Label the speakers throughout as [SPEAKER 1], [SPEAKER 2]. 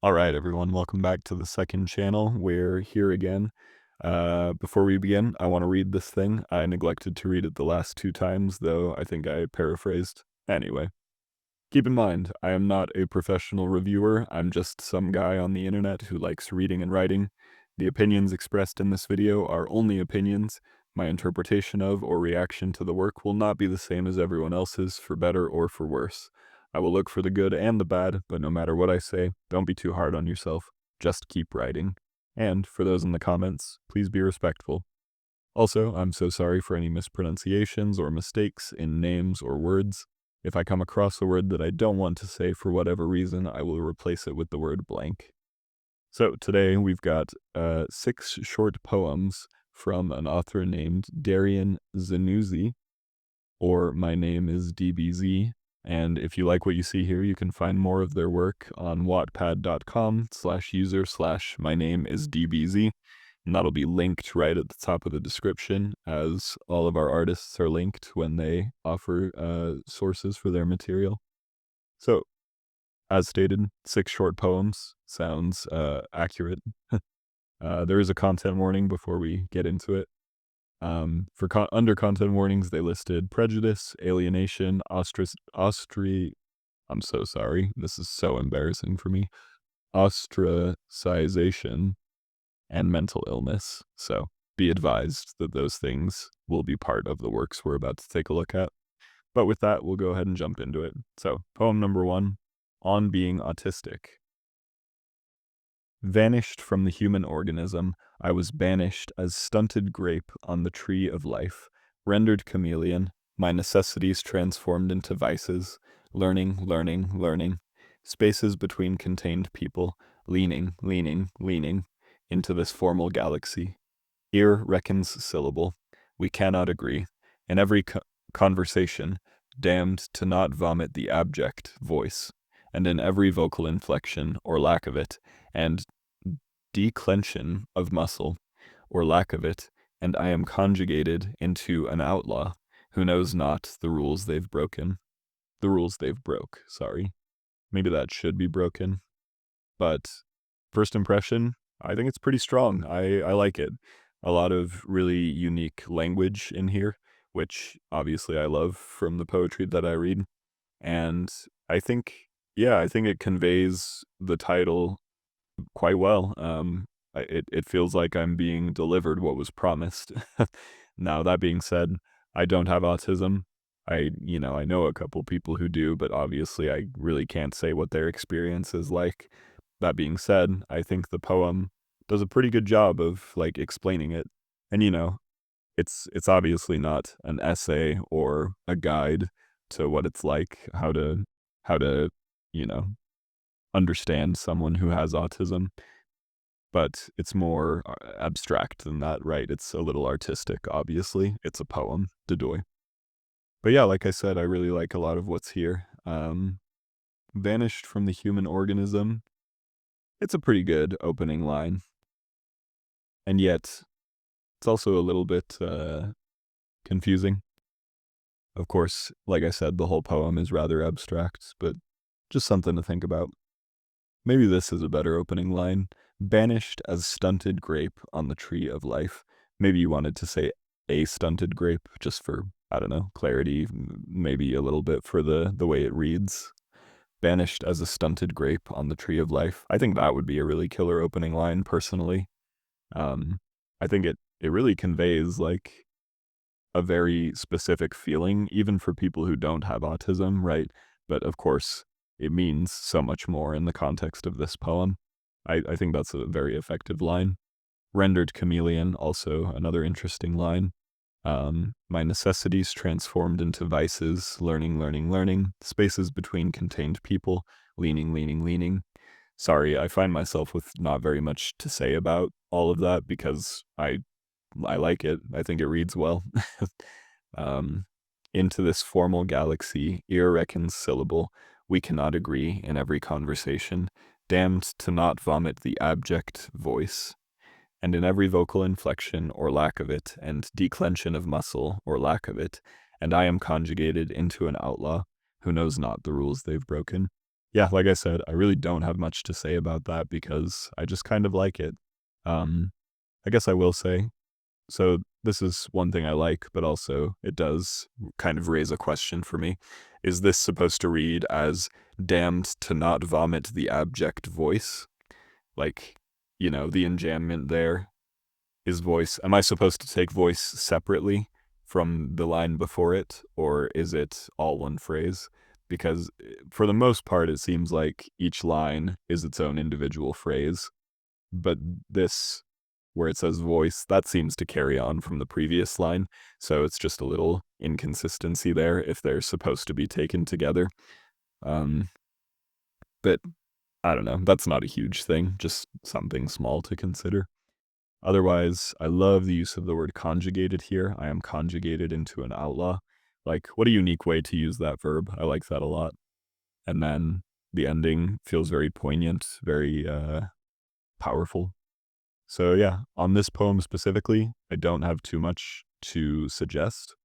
[SPEAKER 1] All right, everyone, welcome back to the second channel. We're here again. Before we begin, I want to read this thing. I neglected to read it the last two times, though I think I paraphrased. Anyway, keep in mind, I am not a professional reviewer. I'm just some guy on the internet who likes reading and writing. The opinions expressed in this video are only opinions. My interpretation of or reaction to the work will not be the same as everyone else's, for better or for worse. I will look for the good and the bad, but no matter what I say, don't be too hard on yourself. Just keep writing. And, for those in the comments, please be respectful. Also, I'm so sorry for any mispronunciations or mistakes in names or words. If I come across a word that I don't want to say for whatever reason, I will replace it with the word blank. So today we've got 6 short poems from an author named Darian Zenouzi, or MyNameIsDBZ. And if you like what you see here, you can find more of their work on wattpad.com/user/MyNameIsDBZ. And that'll be linked right at the top of the description, as all of our artists are linked when they offer sources for their material. So, as stated, 6 short poems sounds accurate. There is a content warning before we get into it. Under content warnings, they listed prejudice, alienation, I'm so sorry, this is so embarrassing for me, ostracization, and mental illness. So be advised that those things will be part of the works we're about to take a look at. But with that, we'll go ahead and jump into it. So, poem number 1, On Being Autistic. Vanished from the human organism, I was banished as stunted grape on the tree of life, rendered chameleon, my necessities transformed into vices, learning, spaces between contained people, leaning, into this formal galaxy. Ear reckons syllable. We cannot agree. In every conversation, damned to not vomit the abject voice, and in every vocal inflection, or lack of it, and declension of muscle, or lack of it, and I am conjugated into an outlaw who knows not the rules they've broken. The rules they've broke, sorry. Maybe that should be broken. But first impression, I think it's pretty strong. I like it. A lot of really unique language in here, which obviously I love from the poetry that I read. And I think, I think it conveys the title quite well. It feels like I'm being delivered what was promised. Now, that being said, I don't have autism. I know a couple people who do, but obviously I really can't say what their experience is like. That being said, I think the poem does a pretty good job of, like, explaining it. And, it's obviously not an essay or a guide to what it's like, how to, you know, understand someone who has autism, but it's more abstract than that, right? It's a little artistic, obviously. It's a poem, Dodoy. But yeah, like I said, I really like a lot of what's here. Vanished from the human organism. It's a pretty good opening line. And yet, it's also a little bit confusing. Of course, like I said, the whole poem is rather abstract, but just something to think about. Maybe this is a better opening line. Banished as stunted grape on the tree of life. Maybe you wanted to say a stunted grape, just for, I don't know, clarity, maybe a little bit for the way it reads. Banished as a stunted grape on the tree of life. I think that would be a really killer opening line, personally. I think it really conveys, like, a very specific feeling, even for people who don't have autism, right? But of course, it means so much more in the context of this poem. I think that's a very effective line. Rendered chameleon, also another interesting line. My necessities transformed into vices, learning, spaces between contained people, leaning. Sorry, I find myself with not very much to say about all of that because I like it. I think it reads well. Into this formal galaxy, ear reckons syllable, we cannot agree in every conversation, damned to not vomit the abject voice, and in every vocal inflection or lack of it, and declension of muscle or lack of it, and I am conjugated into an outlaw who knows not the rules they've broken. Yeah, like I said, I really don't have much to say about that because I just kind of like it. Um, I guess I will say, so this is one thing I like, but also it does kind of raise a question for me. Is this supposed to read as damned to not vomit the abject voice? Like, the enjambment there is voice. Am I supposed to take voice separately from the line before it, or is it all one phrase? Because for the most part, it seems like each line is its own individual phrase, but this, where it says voice, that seems to carry on from the previous line, so it's just a little inconsistency there if they're supposed to be taken together. Um, but I don't know, that's not a huge thing, just something small to consider. Otherwise, I love the use of the word conjugated here. I am conjugated into an outlaw. Like, what a unique way to use that verb. I like that a lot. And then the ending feels very poignant, very powerful. So yeah, on this poem specifically, I don't have too much to suggest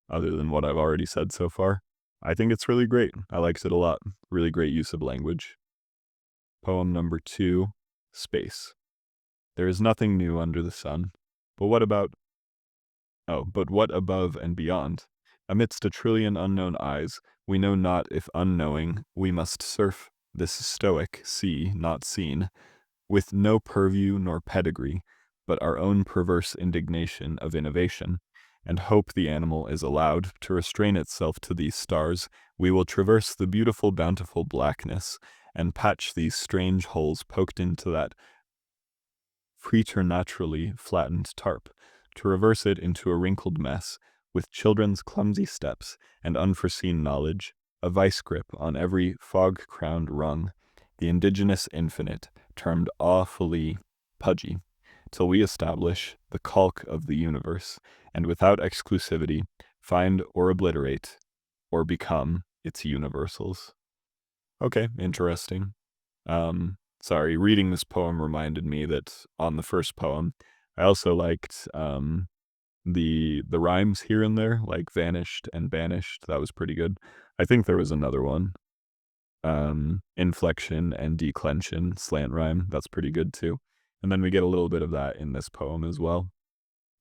[SPEAKER 1] other than what I've already said so far. I think it's really great. I liked it a lot. Really great use of language. Poem number 2, Space. There is nothing new under the sun. But what about but what above and beyond? Amidst a trillion unknown eyes, we know not if unknowing we must surf this stoic sea not seen, with no purview nor pedigree, but our own perverse indignation of innovation, and hope the animal is allowed to restrain itself to these stars, we will traverse the beautiful bountiful blackness, and patch these strange holes poked into that preternaturally flattened tarp, to reverse it into a wrinkled mess, with children's clumsy steps and unforeseen knowledge, a vice grip on every fog-crowned rung, the indigenous infinite, termed awfully pudgy, till we establish the calque of the universe, and without exclusivity, find or obliterate, or become its universals. Okay, interesting. Sorry, reading this poem reminded me that on the first poem, I also liked the rhymes here and there, like vanished and banished. That was pretty good. I think there was another one. Inflection and declension, slant rhyme. That's pretty good too. And then we get a little bit of that in this poem as well.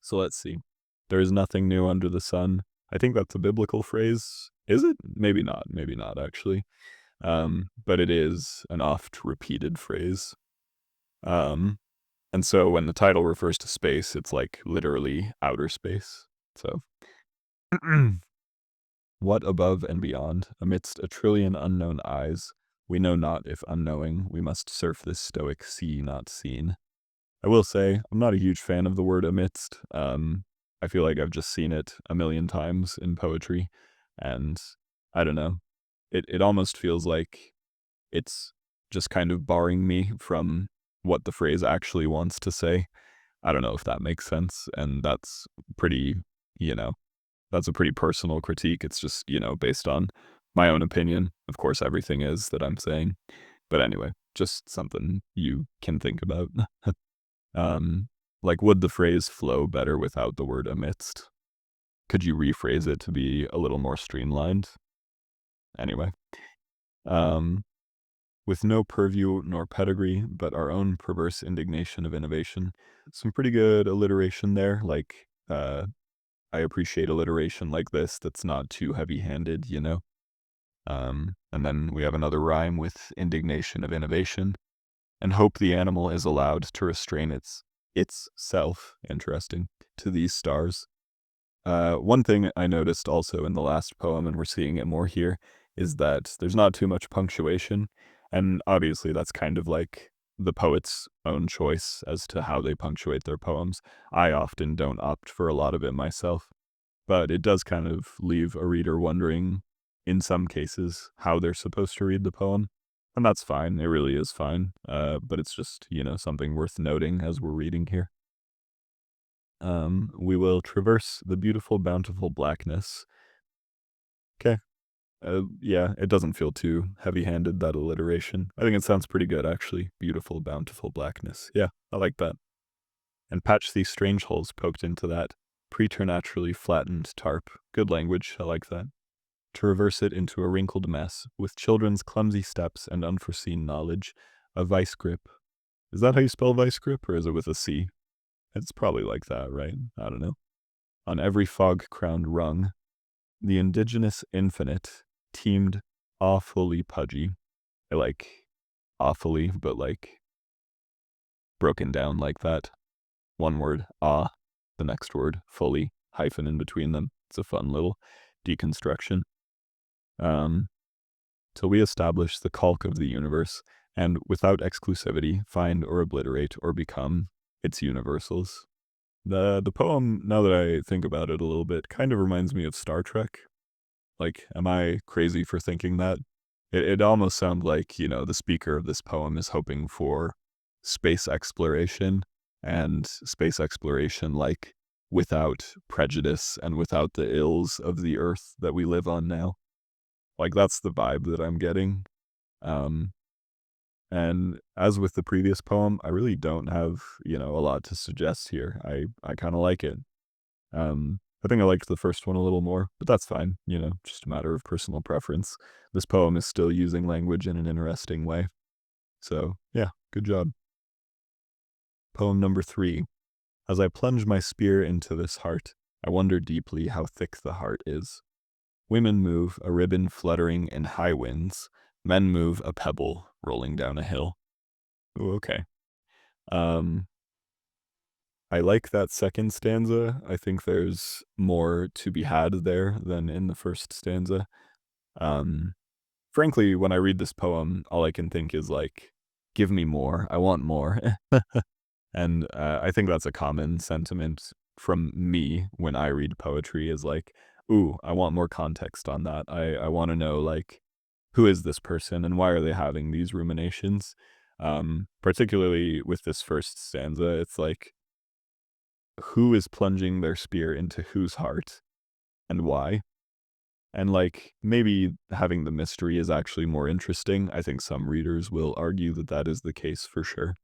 [SPEAKER 1] So let's see. There is nothing new under the sun. I think that's a biblical phrase. Is it? Maybe not. Maybe not, actually. But it is an oft repeated phrase. Um, and so when the title refers to space, it's like literally outer space. So, what above and beyond, amidst a trillion unknown eyes, we know not if unknowing we must surf this stoic sea not seen. I will say, I'm not a huge fan of the word amidst. I feel like I've just seen it a million times in poetry, and I don't know. It almost feels like it's just kind of barring me from what the phrase actually wants to say. I don't know if that makes sense, and that's pretty, you know, that's a pretty personal critique. It's just, based on my own opinion. Of course, everything is that I'm saying. But anyway, just something you can think about. um, like, would the phrase flow better without the word amidst? Could you rephrase it to be a little more streamlined? Anyway, um, with no purview nor pedigree, but our own perverse indignation of innovation. Some pretty good alliteration there. Like, I appreciate alliteration like this that's not too heavy-handed, and then we have another rhyme with indignation of innovation, and hope the animal is allowed to restrain its self, interesting, to these stars. One thing I noticed also in the last poem, and we're seeing it more here, is that there's not too much punctuation, and obviously that's kind of like the poet's own choice as to how they punctuate their poems. I often don't opt for a lot of it myself, but it does kind of leave a reader wondering, in some cases, how they're supposed to read the poem. And that's fine. It really is fine. But it's just, something worth noting as we're reading here. We will traverse the beautiful, bountiful blackness. Okay. Yeah, it doesn't feel too heavy-handed, that alliteration. I think it sounds pretty good, actually. Beautiful, bountiful blackness. Yeah, I like that. And patch these strange holes poked into that preternaturally flattened tarp. Good language. I like that. to reverse it into a wrinkled mess, with children's clumsy steps and unforeseen knowledge, a vice grip. Is that how you spell vice grip, or is it with a C? It's probably like that, right? I don't know. On every fog-crowned rung, the indigenous infinite teemed awfully pudgy. I like awfully, but like broken down like that. One word, the next word, fully, hyphen in between them. It's a fun little deconstruction. Till we establish the calque of the universe, and without exclusivity, find or obliterate or become its universals. The poem, now that I think about it a little bit, kind of reminds me of Star Trek. Like, am I crazy for thinking that? It almost sounds like, the speaker of this poem is hoping for space exploration, and space exploration, like, without prejudice and without the ills of the earth that we live on now. Like, that's the vibe that I'm getting. Um, and as with the previous poem, I really don't have, a lot to suggest here. I kind of like it. I think I liked the first one a little more, but that's fine, just a matter of personal preference. This poem is still using language in an interesting way. So, yeah, good job. Poem number 3. As I plunge my spear into this heart, I wonder deeply how thick the heart is. Women move, a ribbon fluttering in high winds. Men move, a pebble rolling down a hill. Ooh, okay. I like that second stanza. I think there's more to be had there than in the first stanza. Um, Frankly, when I read this poem, all I can think is like, give me more. I want more. And I think that's a common sentiment from me when I read poetry is like, ooh, I want more context on that. I want to know, like, who is this person and why are they having these ruminations? Particularly with this first stanza, it's like, who is plunging their spear into whose heart and why? And like maybe having the mystery is actually more interesting. I think some readers will argue that that is the case for sure.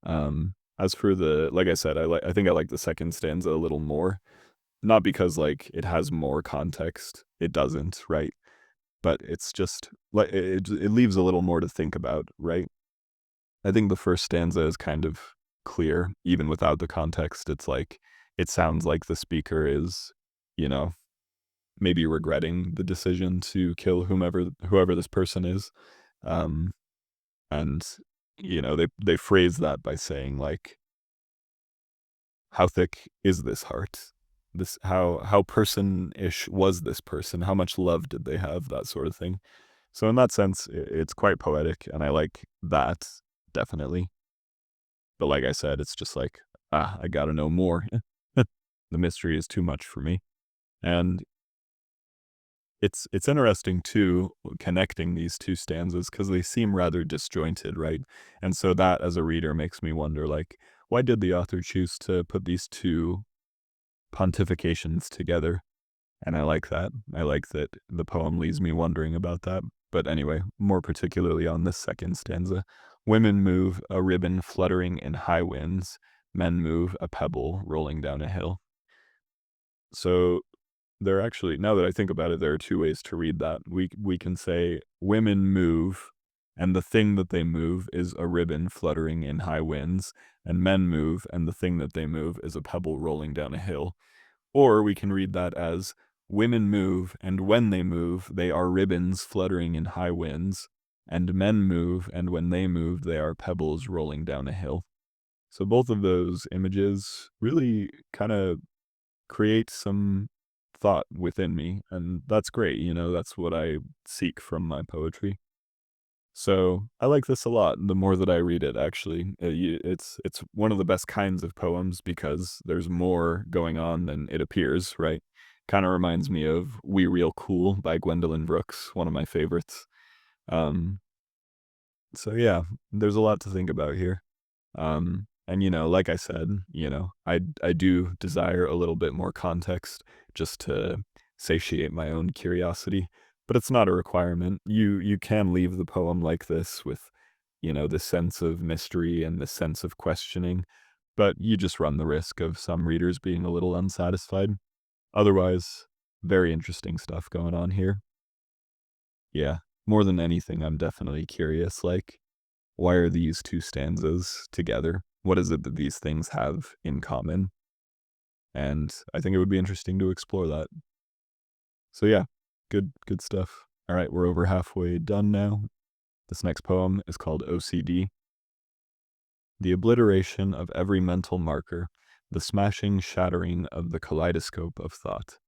[SPEAKER 1] As for like I said, I think I like the second stanza a little more, not because like it has more context. It doesn't, right? But it's just like it leaves a little more to think about, right? I think the first stanza is kind of clear, even without the context. It's like, it sounds like the speaker is, you know, maybe regretting the decision to kill whoever this person is. Um, and, they phrase that by saying like, how thick is this heart? How person-ish was this person? How much love did they have? That sort of thing. So in that sense, it's quite poetic, and I like that, definitely. But like I said, it's just like, I gotta know more. The mystery is too much for me. And it's interesting too, connecting these two stanzas, because they seem rather disjointed, right? And so that, as a reader, makes me wonder, like, why did the author choose to put these two pontifications together? And I like that. I like that the poem leaves me wondering about that. But anyway, more particularly on this second stanza. Women move, a ribbon fluttering in high winds. Men move, a pebble rolling down a hill. So there are actually, now that I think about it, there are two ways to read that. We can say women move, and the thing that they move is a ribbon fluttering in high winds, and men move, and the thing that they move is a pebble rolling down a hill. Or we can read that as women move, and when they move, they are ribbons fluttering in high winds, and men move, and when they move, they are pebbles rolling down a hill. So both of those images really kind of create some thought within me, and that's great, that's what I seek from my poetry. So I like this a lot. The more that I read it, actually, it's one of the best kinds of poems because there's more going on than it appears. Right? Kind of reminds me of "We Real Cool" by Gwendolyn Brooks, one of my favorites. Um, so yeah, there's a lot to think about here. And like I said, I do desire a little bit more context just to satiate my own curiosity, but it's not a requirement. You can leave the poem like this with, this sense of mystery and this sense of questioning, but you just run the risk of some readers being a little unsatisfied. Otherwise, very interesting stuff going on here. Yeah, more than anything, I'm definitely curious, like, why are these two stanzas together? What is it that these things have in common? And I think it would be interesting to explore that. So yeah, good stuff. All right, we're over halfway done now. This next poem is called OCD. The obliteration of every mental marker, the smashing shattering of the kaleidoscope of thought.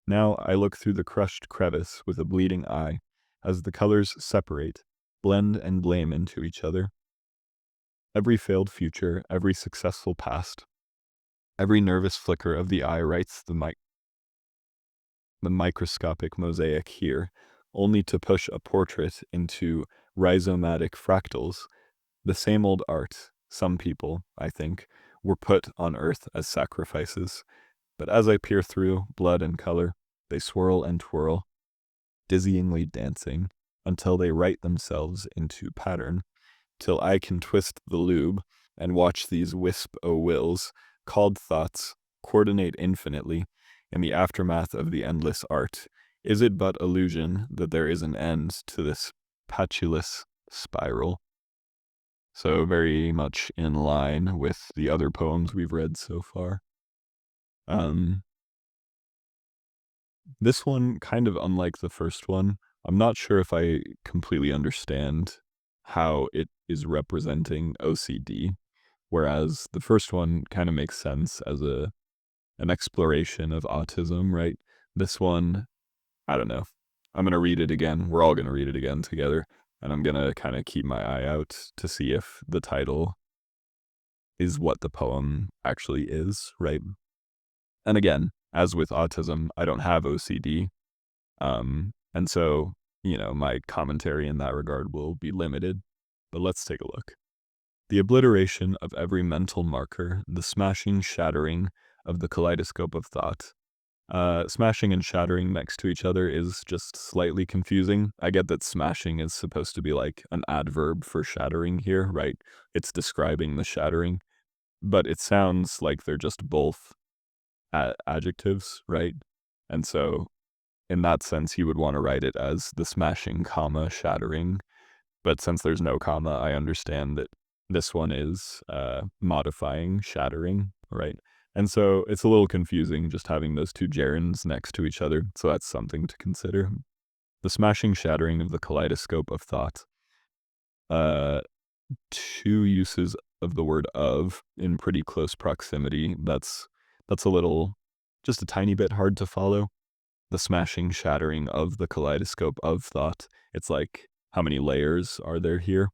[SPEAKER 1] Now I look through the crushed crevice with a bleeding eye, as the colors separate, blend and blame into each other. Every failed future, every successful past, every nervous flicker of the eye writes the microscopic mosaic here, only to push a portrait into rhizomatic fractals. The same old art, some people, I think, were put on earth as sacrifices. But as I peer through blood and color, they swirl and twirl, dizzyingly dancing, until they write themselves into pattern, till I can twist the lube and watch these wisp-o'-wills, called thoughts, coordinate infinitely in the aftermath of the endless art. Is it but illusion that there is an end to this patulous spiral? So very much in line with the other poems we've read so far. Um, this one, kind of unlike the first one, I'm not sure if I completely understand how it is representing OCD, whereas the first one kind of makes sense as an exploration of autism, right? This one, I don't know. I'm gonna read it again. We're all gonna read it again together, and I'm gonna kind of keep my eye out to see if the title is what the poem actually is, right? And again, as with autism, I don't have OCD. And so, my commentary in that regard will be limited. But let's take a look. The obliteration of every mental marker, the smashing, shattering of the kaleidoscope of thought. Smashing and shattering next to each other is just slightly confusing. I get that smashing is supposed to be like an adverb for shattering here, right? It's describing the shattering, but it sounds like they're just both adjectives, right? And so in that sense, you would want to write it as the smashing, comma, shattering. But since there's no comma, I understand that this one is modifying shattering, right? And so it's a little confusing just having those two gerunds next to each other. So that's something to consider. The smashing, shattering of the kaleidoscope of thought. Uh, Two uses of the word of in pretty close proximity. That's a little, just a tiny bit hard to follow. The smashing, shattering of the kaleidoscope of thought. It's like, how many layers are there here?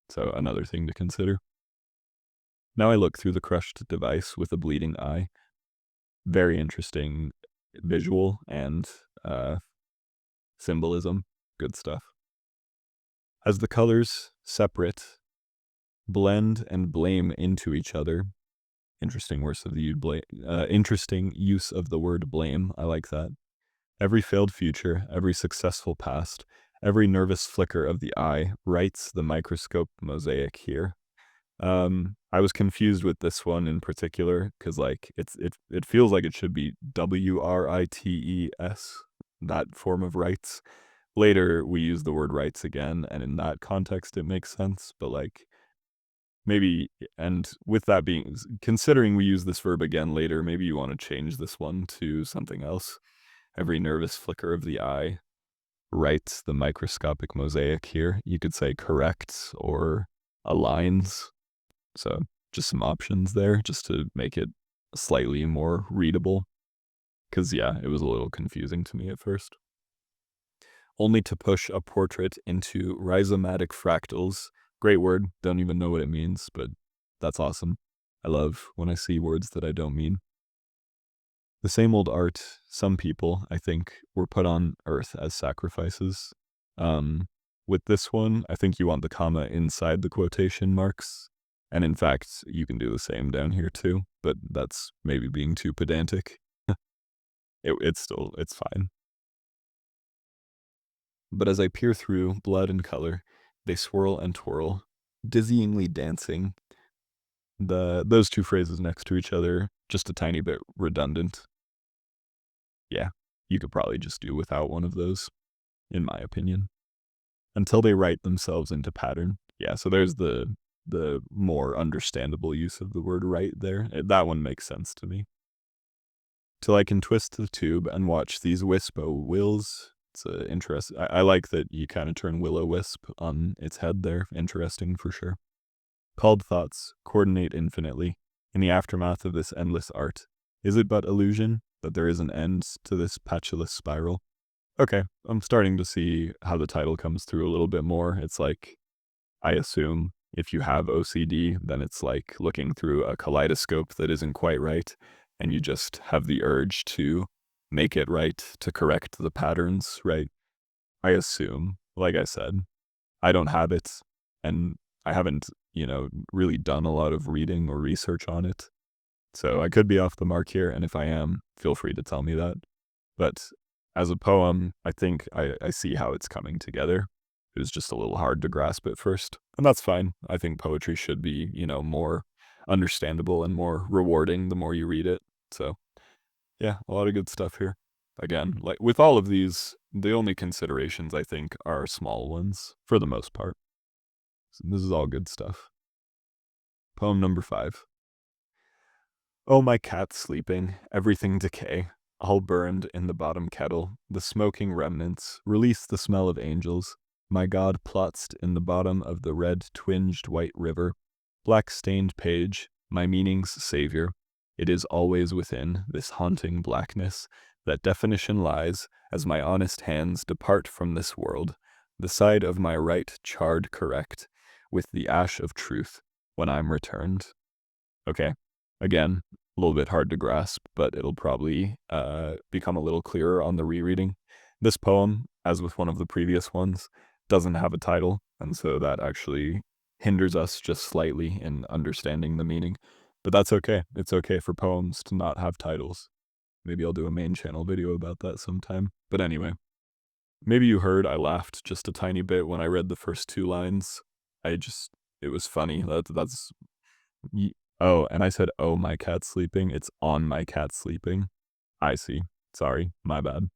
[SPEAKER 1] So another thing to consider. Now I look through the crushed device with a bleeding eye. Very interesting visual and symbolism. Good stuff. As the colors separate, blend, and blame into each other. Interesting interesting use of the word blame. I like that. Every failed future, every successful past, every nervous flicker of the eye writes the microscope mosaic here. I was confused with this one in particular because like it feels like it should be WRITES, that form of rights. Later we use the word rights again, and in that context it makes sense. But like maybe, and with that being considering we use this verb again later, maybe you want to change this one to something else. Every nervous flicker of the eye writes the microscopic mosaic here. You could say corrects or aligns. So just some options there just to make it slightly more readable. Because, yeah, it was a little confusing to me at first. Only to push a portrait into rhizomatic fractals. Great word. Don't even know what it means, but that's awesome. I love when I see words that I don't mean. The same old art, some people, I think, were put on earth as sacrifices. Um, with this one, I think you want the comma inside the quotation marks. And in fact, you can do the same down here too, but that's maybe being too pedantic. It's fine. But as I peer through blood and color, they swirl and twirl, dizzyingly dancing. Those two phrases next to each other, just a tiny bit redundant. Yeah, you could probably just do without one of those, in my opinion. until they write themselves into pattern. Yeah, so there's the more understandable use of the word write there. That one makes sense to me. Till I can twist the tube and watch these wisp-o wills. It's interesting. I like that you kind of turn will-o-wisp on its head there. Interesting for sure. Called thoughts coordinate infinitely in the aftermath of this endless art. Is it but illusion that there is an end to this patulous spiral? Okay, I'm starting to see how the title comes through a little bit more. It's like, I assume if you have OCD, then it's like looking through a kaleidoscope that isn't quite right, and you just have the urge to make it right, to correct the patterns, right? I assume, like I said, I don't have it, and I haven't, really done a lot of reading or research on it. So I could be off the mark here, and if I am, feel free to tell me that. But as a poem, I think I see how it's coming together. It was just a little hard to grasp at first, and that's fine. I think poetry should be, more understandable and more rewarding the more you read it. So, yeah, a lot of good stuff here. Again, like with all of these, the only considerations I think are small ones for the most part. So this is all good stuff. Poem number 5. Oh, my cat sleeping, everything decay, all burned in the bottom kettle, the smoking remnants, release the smell of angels. My God plots in the bottom of the red-twinged white river, black-stained page, my meaning's savior. It is always within this haunting blackness that definition lies as my honest hands depart from this world, the side of my right charred correct, with the ash of truth when I'm returned. Okay. Again, a little bit hard to grasp, but it'll probably become a little clearer on the rereading. This poem, as with one of the previous ones, doesn't have a title, and so that actually hinders us just slightly in understanding the meaning. But that's okay. It's okay for poems to not have titles. Maybe I'll do a main channel video about that sometime. But anyway, maybe you heard I laughed just a tiny bit when I read the first 2 lines. It was funny. That's Ye Oh, and I said, "Oh, my cat's sleeping." It's "on my cat sleeping." I see. Sorry, my bad.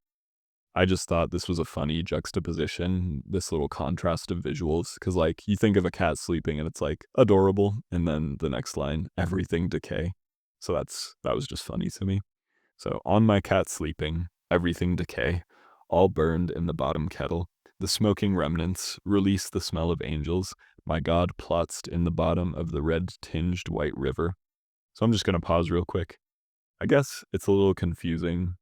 [SPEAKER 1] I just thought this was a funny juxtaposition, this little contrast of visuals, because like, you think of a cat sleeping and it's, like, adorable, and then the next line, "Everything decay." So that was just funny to me. So, "On my cat sleeping, everything decay, all burned in the bottom kettle. The smoking remnants release the smell of angels. My God plots in the bottom of the red-tinged white river." So I'm just gonna pause real quick. I guess it's a little confusing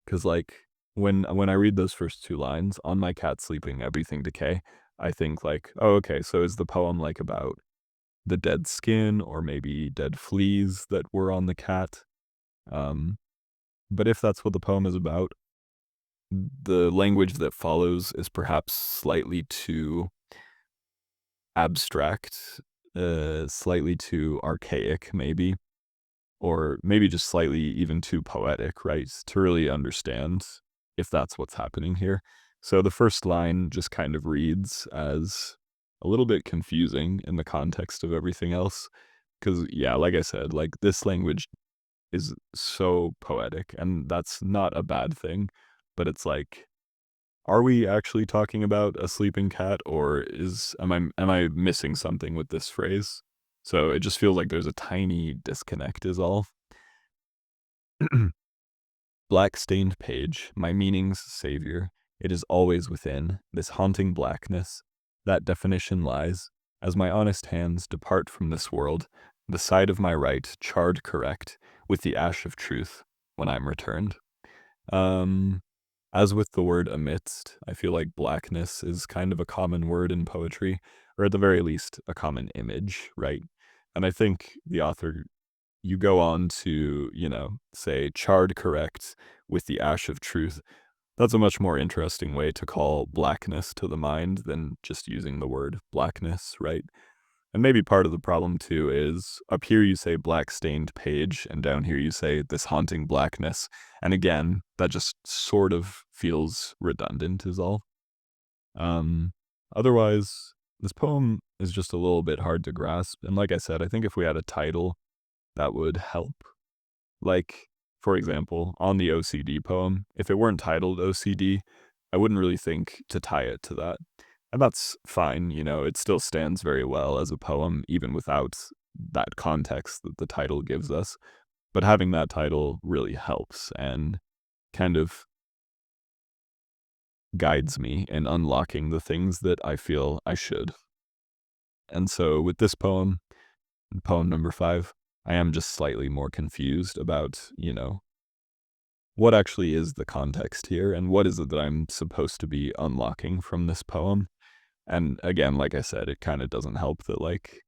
[SPEAKER 1] because, like, when I read those first 2 lines, "On my cat sleeping, everything decay," I think like, "Oh, okay, so is the poem, like, about the dead skin or maybe dead fleas that were on the cat?" Um, but if that's what the poem is about, the language that follows is perhaps slightly too abstract, slightly too archaic, maybe, or maybe just slightly even too poetic, right? To really understand if that's what's happening here. So the first line just kind of reads as a little bit confusing in the context of everything else. Because, yeah, like I said, like this language is so poetic, and that's not a bad thing, but it's like, are we actually talking about a sleeping cat, or am I missing something with this phrase? So it just feels like there's a tiny disconnect is all. Black-stained page, my meaning's savior, it is always within this haunting blackness. That definition lies, as my honest hands depart from this world, the side of my right charred correct, with the ash of truth, when I'm returned. Um, as with the word amidst, I feel like blackness is kind of a common word in poetry, or at the very least, a common image, right? And I think the author, you go on to, say charred correct with the ash of truth. That's a much more interesting way to call blackness to the mind than just using the word blackness, right? And maybe part of the problem too is up here you say black stained page, and down here you say this haunting blackness. And again, that just sort of feels redundant is all. Um, Otherwise, this poem is just a little bit hard to grasp. And like I said, I think if we had a title, that would help. Like, for example, on the OCD poem, if it weren't titled OCD, I wouldn't really think to tie it to that. And that's fine, you know, it still stands very well as a poem, even without that context that the title gives us. But having that title really helps and kind of guides me in unlocking the things that I feel I should. And so with this poem, poem number 5, I am just slightly more confused about, you know, what actually is the context here and what is it that I'm supposed to be unlocking from this poem. And again, like I said, it kind of doesn't help that, like,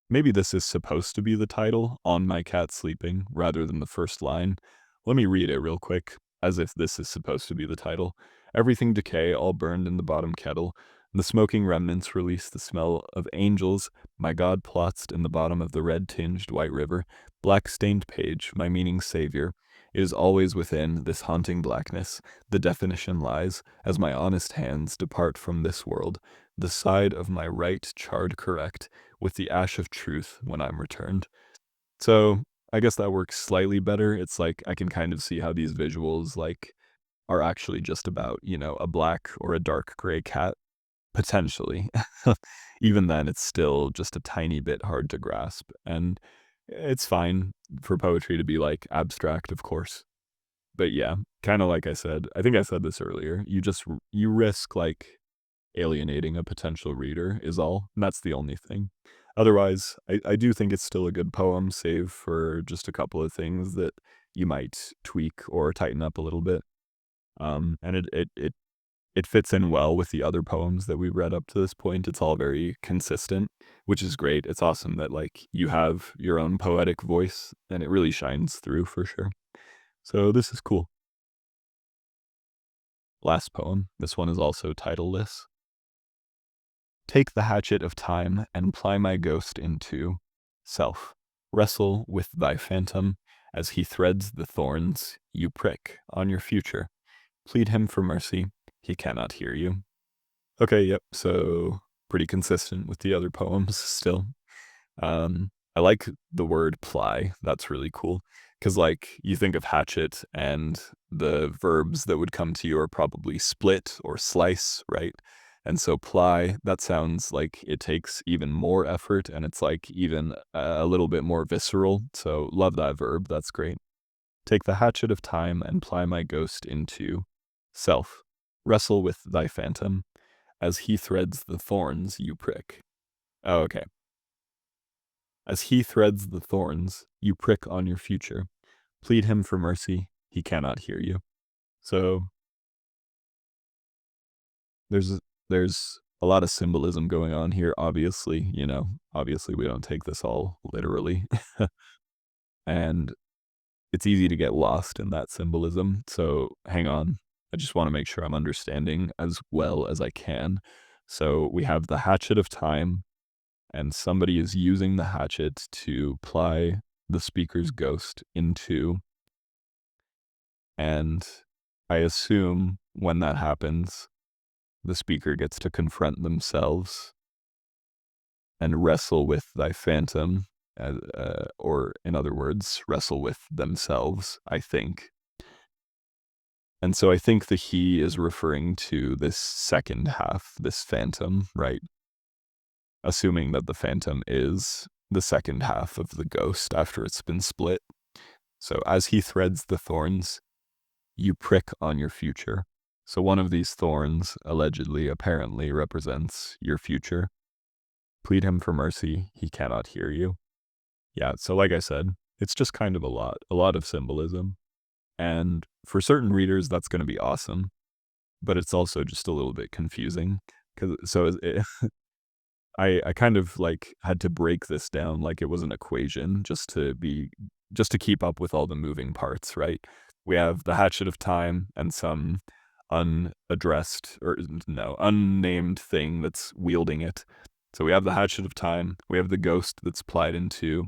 [SPEAKER 1] maybe this is supposed to be the title, On My Cat Sleeping, rather than the first line. Let me read it real quick, as if this is supposed to be the title. Everything decay, all burned in the bottom kettle. The smoking remnants release the smell of angels. My God plots in the bottom of the red-tinged white river. Black-stained page, my meaning's savior. It is always within this haunting blackness. The definition lies, as my honest hands depart from this world. The side of my right charred correct, with the ash of truth when I'm returned. So I guess that works slightly better. It's like I can kind of see how these visuals like are actually just about, you know, a black or a dark gray cat, potentially. Even then, it's still just a tiny bit hard to grasp. And it's fine for poetry to be like abstract, of course. But yeah, kind of like I said, I think I said this earlier, you risk like alienating a potential reader is all, and that's the only thing. Otherwise, I do think it's still a good poem, save for just a couple of things that you might tweak or tighten up a little bit. And it fits in well with the other poems that we've read up to this point. It's all very consistent, which is great. It's awesome that like you have your own poetic voice, and it really shines through for sure. So this is cool. Last poem. This one is also titleless. Take the hatchet of time and ply my ghost into self. Wrestle with thy phantom as he threads the thorns you prick on your future. Plead him for mercy, he cannot hear you. Okay, yep, so pretty consistent with the other poems still. I like the word ply. That's really cool. Because, like, you think of hatchet, and the verbs that would come to you are probably split or slice, right? And so ply, that sounds like it takes even more effort, and it's like even a little bit more visceral. So, love that verb. That's great. Take the hatchet of time and ply my ghost into self. Wrestle with thy phantom as he threads the thorns you prick. Oh, okay. As he threads the thorns you prick on your future, plead him for mercy, he cannot hear you. So there's there's a lot of symbolism going on here, obviously, you know, obviously we don't take this all literally. And it's easy to get lost in that symbolism. So hang on. I just want to make sure I'm understanding as well as I can. So we have the hatchet of time, and somebody is using the hatchet to ply the speaker's ghost into, and I assume when that happens, the speaker gets to confront themselves and wrestle with thy phantom, or in other words, wrestle with themselves, I think. And so I think the he is referring to this second half, this phantom, right? Assuming that the phantom is the second half of the ghost after it's been split. So as he threads the thorns, you prick on your future. So one of these thorns, allegedly, apparently, represents your future. Plead him for mercy, he cannot hear you. Yeah, so like I said, it's just kind of a lot of symbolism. And for certain readers, that's going to be awesome. But it's also just a little bit confusing. I kind of like had to break this down like it was an equation just to keep up with all the moving parts, right? We have the hatchet of time and some unaddressed or no, unnamed thing that's wielding it. So we have the hatchet of time, we have the ghost that's plied into,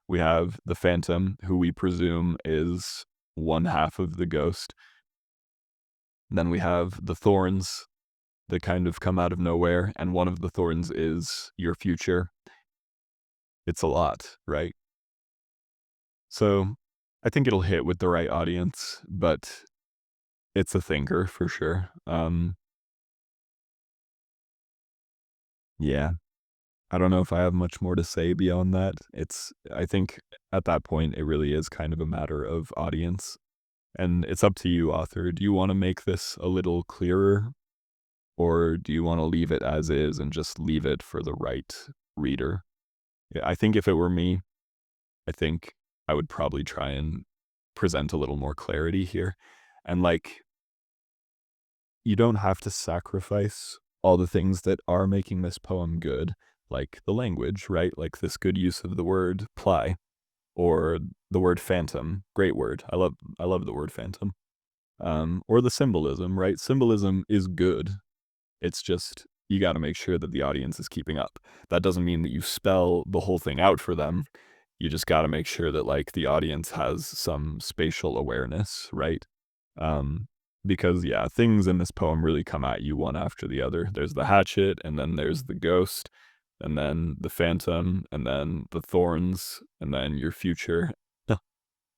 [SPEAKER 1] we have the phantom, who we presume is one half of the ghost. Then we have the thorns that kind of come out of nowhere, and one of the thorns is your future. It's a lot, right? So I think it'll hit with the right audience, but it's a thinker for sure. Yeah. I don't know if I have much more to say beyond that. I think at that point, it really is kind of a matter of audience. And it's up to you, author. Do you want to make this a little clearer, or do you want to leave it as is and just leave it for the right reader? Yeah, I think if it were me, I think I would probably try and present a little more clarity here. And like, you don't have to sacrifice all the things that are making this poem good, like the language, right? Like this good use of the word ply or the word phantom. Great word. I love the word phantom. Or the symbolism, right? Symbolism is good. It's just you got to make sure that the audience is keeping up. That doesn't mean that you spell the whole thing out for them. You just got to make sure that like the audience has some spatial awareness, right? Um, because yeah, things in this poem really come at you one after the other. There's the hatchet, and then there's the ghost, and then the phantom, and then the thorns, and then your future.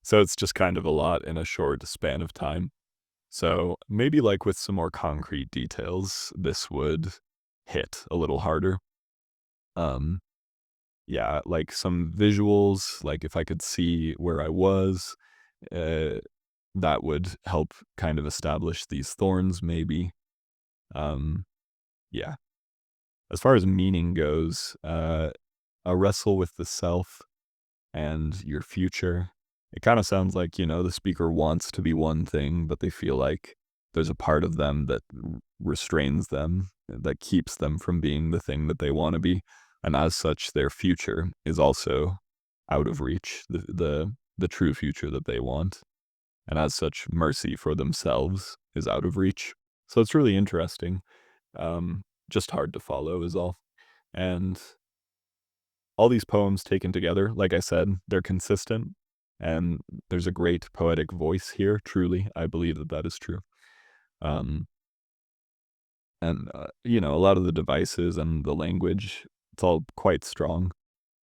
[SPEAKER 1] So it's just kind of a lot in a short span of time. So maybe like with some more concrete details, this would hit a little harder. Um, yeah, like some visuals, like if I could see where I was, uh, that would help kind of establish these thorns, maybe. Um, yeah. As far as meaning goes, a wrestle with the self and your future. It kind of sounds like, the speaker wants to be one thing, but they feel like there's a part of them that restrains them, that keeps them from being the thing that they want to be. And as such, their future is also out of reach, the true future that they want. And as such, mercy for themselves is out of reach. So it's really interesting. Just hard to follow is all. And all these poems taken together, like I said, they're consistent, and there's a great poetic voice here, truly. I believe that that is true. Um, a lot of the devices and the language, it's all quite strong.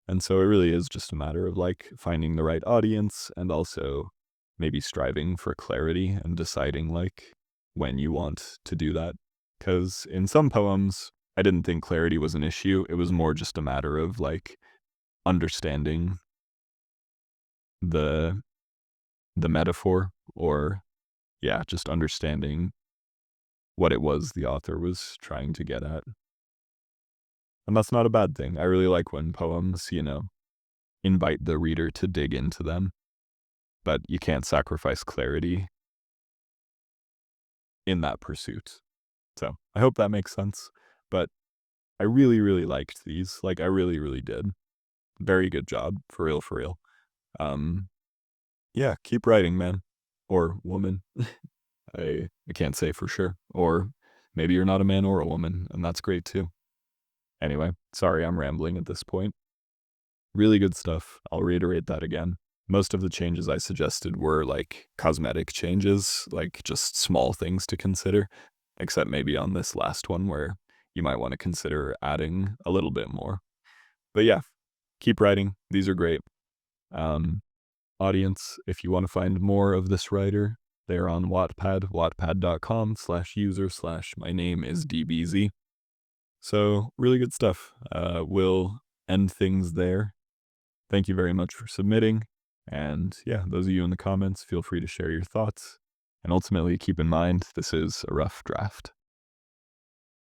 [SPEAKER 1] And so it really is just a matter of like finding the right audience and also maybe striving for clarity and deciding like when you want to do that. Because in some poems, I didn't think clarity was an issue. It was more just a matter of like understanding the the metaphor or yeah, just understanding what it was the author was trying to get at. And that's not a bad thing. I really like when poems, invite the reader to dig into them, but you can't sacrifice clarity in that pursuit. So, I hope that makes sense. But I really, really liked these. Like, I really, really did. Very good job. For real, for real. Um, yeah, keep writing, man. Or woman. I can't say for sure. Or maybe you're not a man or a woman, and that's great too. Anyway, sorry I'm rambling at this point. Really good stuff. I'll reiterate that again. Most of the changes I suggested were like cosmetic changes, like just small things to consider, except maybe on this last one where you might want to consider adding a little bit more. But yeah, keep writing. These are great. Um, Audience, if you want to find more of this writer, they're on Wattpad, wattpad.com/user/mynameisDBZ. So really good stuff. We'll end things there. Thank you very much for submitting. And yeah, those of you in the comments, feel free to share your thoughts. And ultimately, keep in mind, this is a rough draft.